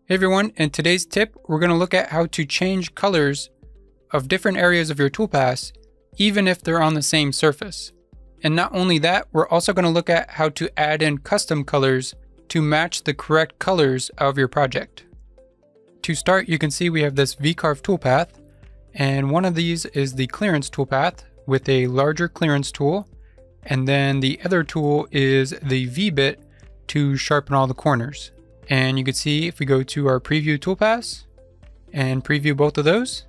Hey everyone, in today's tip, we're going to look at how to change colors of different areas of your toolpaths, even if they're on the same surface. And not only that, we're also going to look at how to add in custom colors to match the correct colors of your project. To start, you can see we have this VCarve toolpath, and one of these is the clearance toolpath with a larger clearance tool, and then the other tool is the V-bit to sharpen all the corners. And you can see if we go to our preview toolpaths and preview both of those,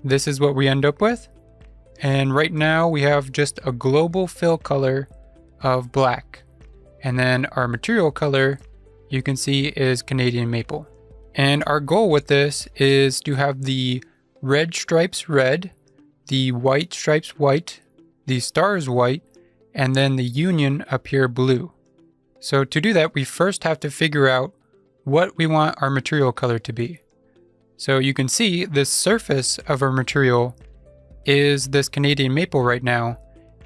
this is what we end up with. And right now we have just a global fill color of black. And then our material color, you can see, is Canadian maple. And our goal with this is to have the red stripes red, the white stripes white, the stars white, and then the union appear blue. So to do that, we first have to figure out what we want our material color to be. So you can see the surface of our material is this Canadian maple right now,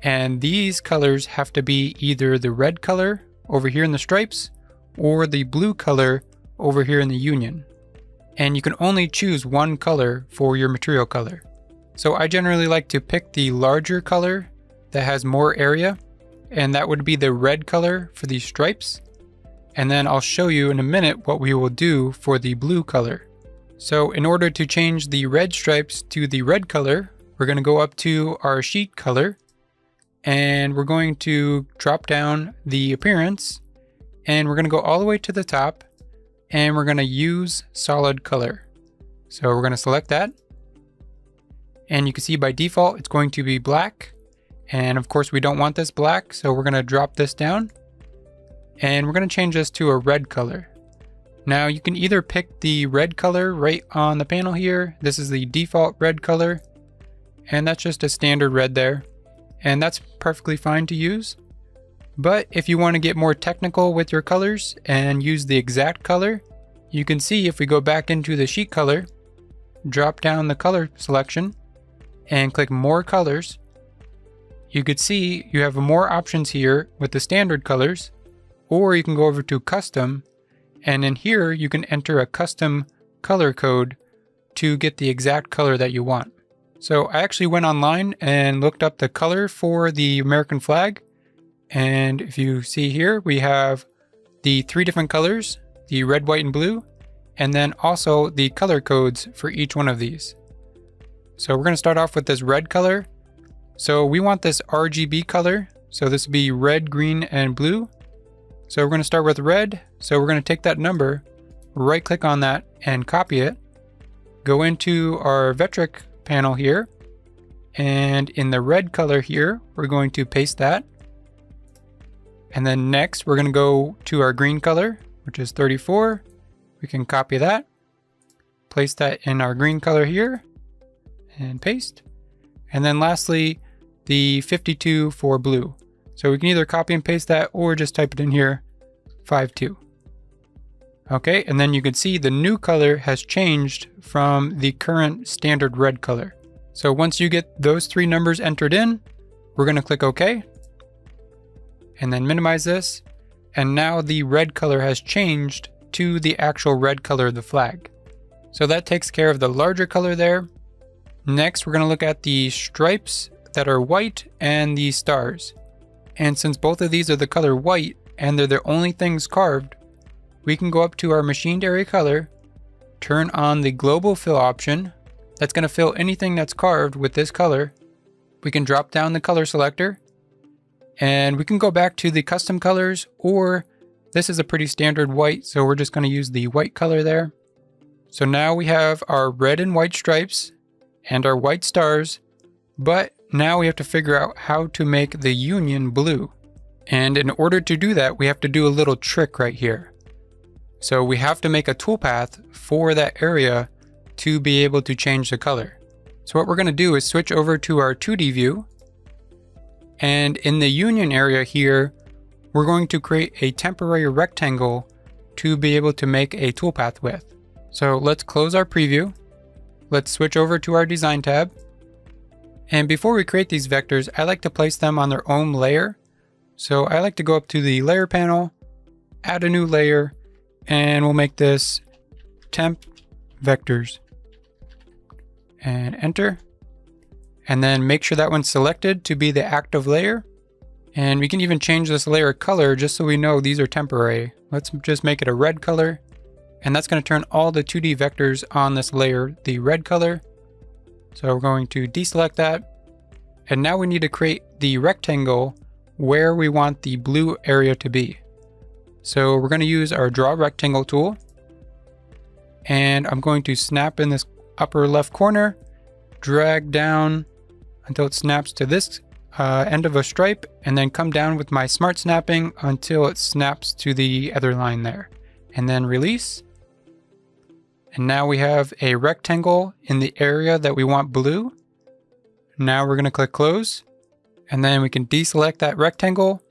and these colors have to be either the red color over here in the stripes or the blue color over here in the union. And you can only choose one color for your material color. So I generally like to pick the larger color that has more area, and that would be the red color for these stripes. And then I'll show you in a minute what we will do for the blue color. So in order to change the red stripes to the red color, we're going to go up to our sheet color, and we're going to drop down the appearance, and we're going to go all the way to the top, and we're going to use solid color. So we're going to select that, and you can see by default it's going to be black. And of course we don't want this black, so we're going to drop this down, and we're going to change this to a red color. Now you can either pick the red color right on the panel here. This is the default red color, and that's just a standard red there, and that's perfectly fine to use. But if you want to get more technical with your colors and use the exact color, you can see if we go back into the sheet color, drop down the color selection, and click more colors, you could see you have more options here with the standard colors, or you can go over to custom, and in here you can enter a custom color code to get the exact color that you want. So I actually went online and looked up the color for the American flag, and if you see here we have the 3 different colors, the red, white, and blue, and then also the color codes for each one of these. So we're going to start off with this red color. So we want this RGB color, so this would be red, green, and blue. So we're going to start with red, so we're going to take that number, right click on that and copy it, go into our Vectric panel here, and in the red color here we're going to paste that. And then next we're going to go to our green color, which is 34. We can copy that, place that in our green color here, and paste. And then lastly, the 52 for blue. So we can either copy and paste that or just type it in here, 52. Okay, and then you can see the new color has changed from the current standard red color. So once you get those 3 numbers entered in, we're going to click OK. And then minimize this. And now the red color has changed to the actual red color of the flag. So that takes care of the larger color there. Next, we're going to look at the stripes that are white and the stars. And since both of these are the color white and they're the only things carved, we can go up to our machined area color, turn on the global fill option. That's going to fill anything that's carved with this color. We can drop down the color selector, and we can go back to the custom colors, or this is a pretty standard white, so we're just going to use the white color there. So now we have our red and white stripes and our white stars, but now we have to figure out how to make the union blue. And in order to do that, we have to do a little trick right here. So we have to make a toolpath for that area to be able to change the color. So what we're going to do is switch over to our 2D view, and in the union area here, we're going to create a temporary rectangle to be able to make a toolpath with. So let's close our preview. Let's switch over to our design tab. And before we create these vectors, I like to place them on their own layer. So I like to go up to the layer panel, add a new layer, And we'll make this temp vectors. And enter. And then make sure that one's selected to be the active layer. And we can even change this layer color just so we know these are temporary. Let's just make it a red color. And that's going to turn all the 2D vectors on this layer the red color. So we're going to deselect that. And now we need to create the rectangle where we want the blue area to be. So we're going to use our draw rectangle tool. And I'm going to snap in this upper left corner, drag down until it snaps to this end of a stripe, and then come down with my smart snapping until it snaps to the other line there. And then release. And now we have a rectangle in the area that we want blue. Now we're going to click close. And then we can deselect that rectangle.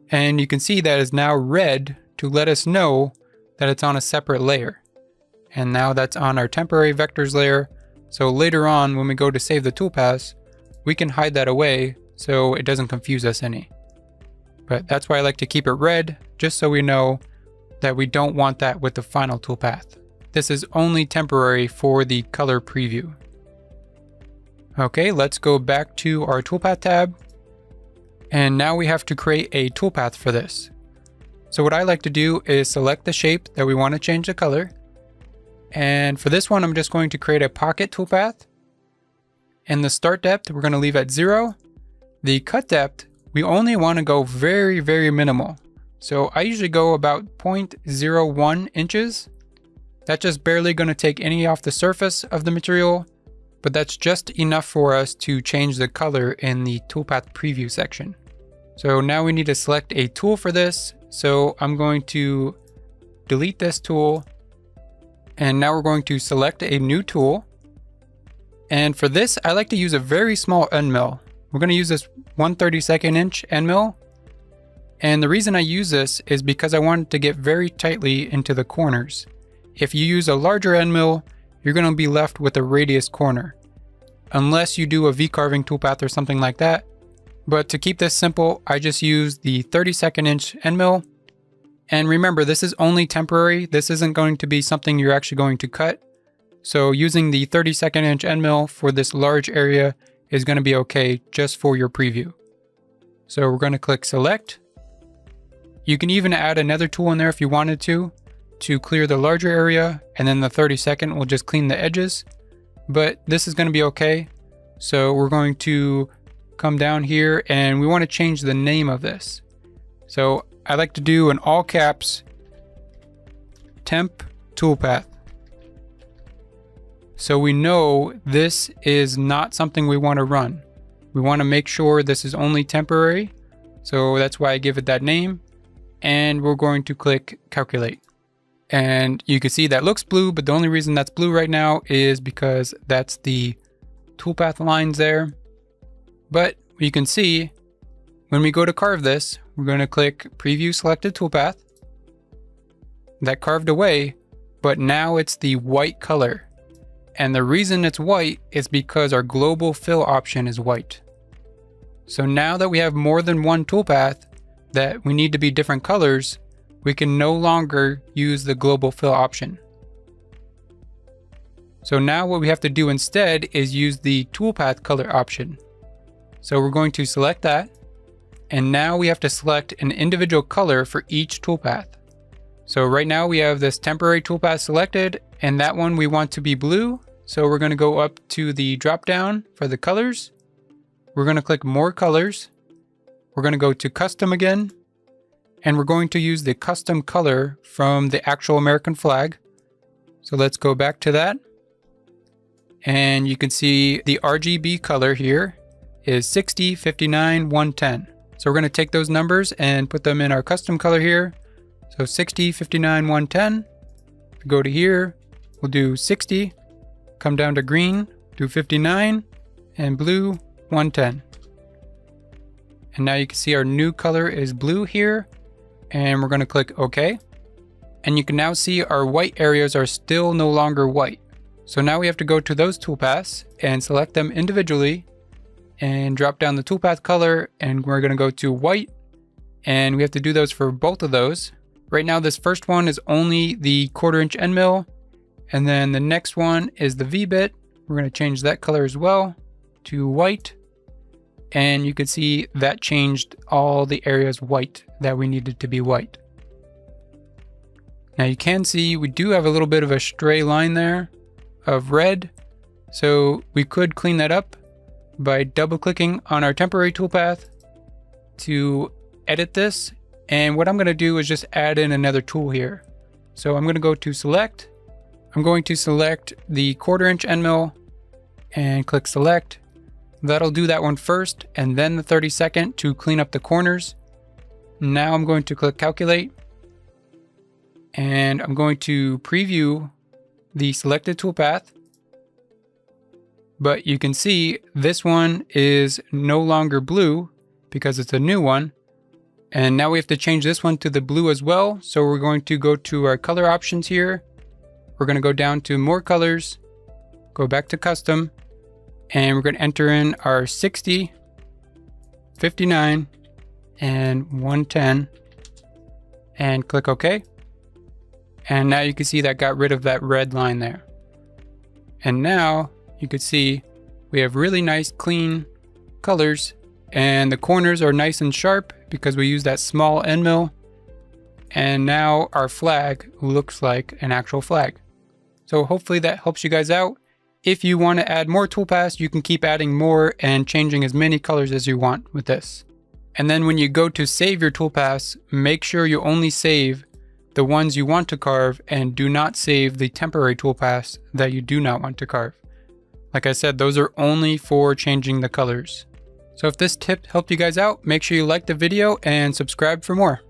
And you can see that is now red to let us know that it's on a separate layer. And now that's on our temporary vectors layer. So later on, when we go to save the toolpaths, we can hide that away so it doesn't confuse us any. But that's why I like to keep it red, just so we know that we don't want that with the final toolpath. This is only temporary for the color preview. Okay, let's go back to our toolpath tab. And now we have to create a toolpath for this. So what I like to do is select the shape that we want to change the color. And for this one, I'm just going to create a pocket toolpath. And the start depth, we're going to leave at 0. The cut depth, we only want to go very, very minimal. So I usually go about 0.01 inches. That's just barely going to take any off the surface of the material, but that's just enough for us to change the color in the toolpath preview section. So now we need to select a tool for this. So I'm going to delete this tool. And now we're going to select a new tool. And for this, I like to use a very small end mill. We're going to use this 1/32 inch end mill. And the reason I use this is because I want it to get very tightly into the corners. If you use a larger end mill, you're going to be left with a radius corner, unless you do a V-carving toolpath or something like that. But to keep this simple, I just use the 32nd inch end mill. And remember, this is only temporary. This isn't going to be something you're actually going to cut. So using the 32nd inch end mill for this large area is going to be okay just for your preview. So we're going to click select. You can even add another tool in there if you wanted to clear the larger area, and then the 32nd will just clean the edges. But this is going to be okay. So we're going to come down here and we want to change the name of this. So I like to do in all caps, temp toolpath. So we know this is not something we want to run. We want to make sure this is only temporary. So that's why I give it that name. And we're going to click calculate. And you can see that looks blue, but the only reason that's blue right now is because that's the toolpath lines there. But you can see when we go to carve this, we're going to click preview selected toolpath. That carved away, but now it's the white color. And the reason it's white is because our global fill option is white. So now that we have more than one toolpath that we need to be different colors, we can no longer use the global fill option. So now what we have to do instead is use the toolpath color option. So we're going to select that. And now we have to select an individual color for each toolpath. So right now we have this temporary toolpath selected, and that one we want to be blue. So we're going to go up to the drop down for the colors. We're going to click more colors. We're going to go to custom again. And we're going to use the custom color from the actual American flag. So let's go back to that. And you can see the RGB color here is 60, 59, 110. So we're going to take those numbers and put them in our custom color here. So 60, 59, 110. If we go to here, we'll do 60, come down to green, do 59, and blue, 110. And now you can see our new color is blue here. And we're going to click OK. And you can now see our white areas are still no longer white. So now we have to go to those toolpaths and select them individually and drop down the toolpath color, and we're going to go to white, and we have to do those for both of those. Right now, this first one is only the 1/4 inch end mill. And then the next one is the V-bit. We're going to change that color as well to white. And you can see that changed all the areas white that we needed to be white. Now you can see we do have a little bit of a stray line there of red. So we could clean that up by double clicking on our temporary toolpath to edit this. And what I'm going to do is just add in another tool here. So I'm going to go to select. I'm going to select the 1/4 inch end mill and click select. That'll do that one first, and then the 32nd to clean up the corners. Now I'm going to click calculate, and I'm going to preview the selected toolpath. But you can see this one is no longer blue because it's a new one. And now we have to change this one to the blue as well. So we're going to go to our color options here. We're going to go down to more colors, go back to custom, and we're going to enter in our 60, 59, and 110, and click OK. And now you can see that got rid of that red line there. And now you can see we have really nice clean colors, and the corners are nice and sharp because we use that small end mill. And now our flag looks like an actual flag. So hopefully that helps you guys out. If you want to add more toolpaths, you can keep adding more and changing as many colors as you want with this. And then when you go to save your toolpaths, make sure you only save the ones you want to carve and do not save the temporary toolpaths that you do not want to carve. Like I said, those are only for changing the colors. So if this tip helped you guys out, make sure you like the video and subscribe for more.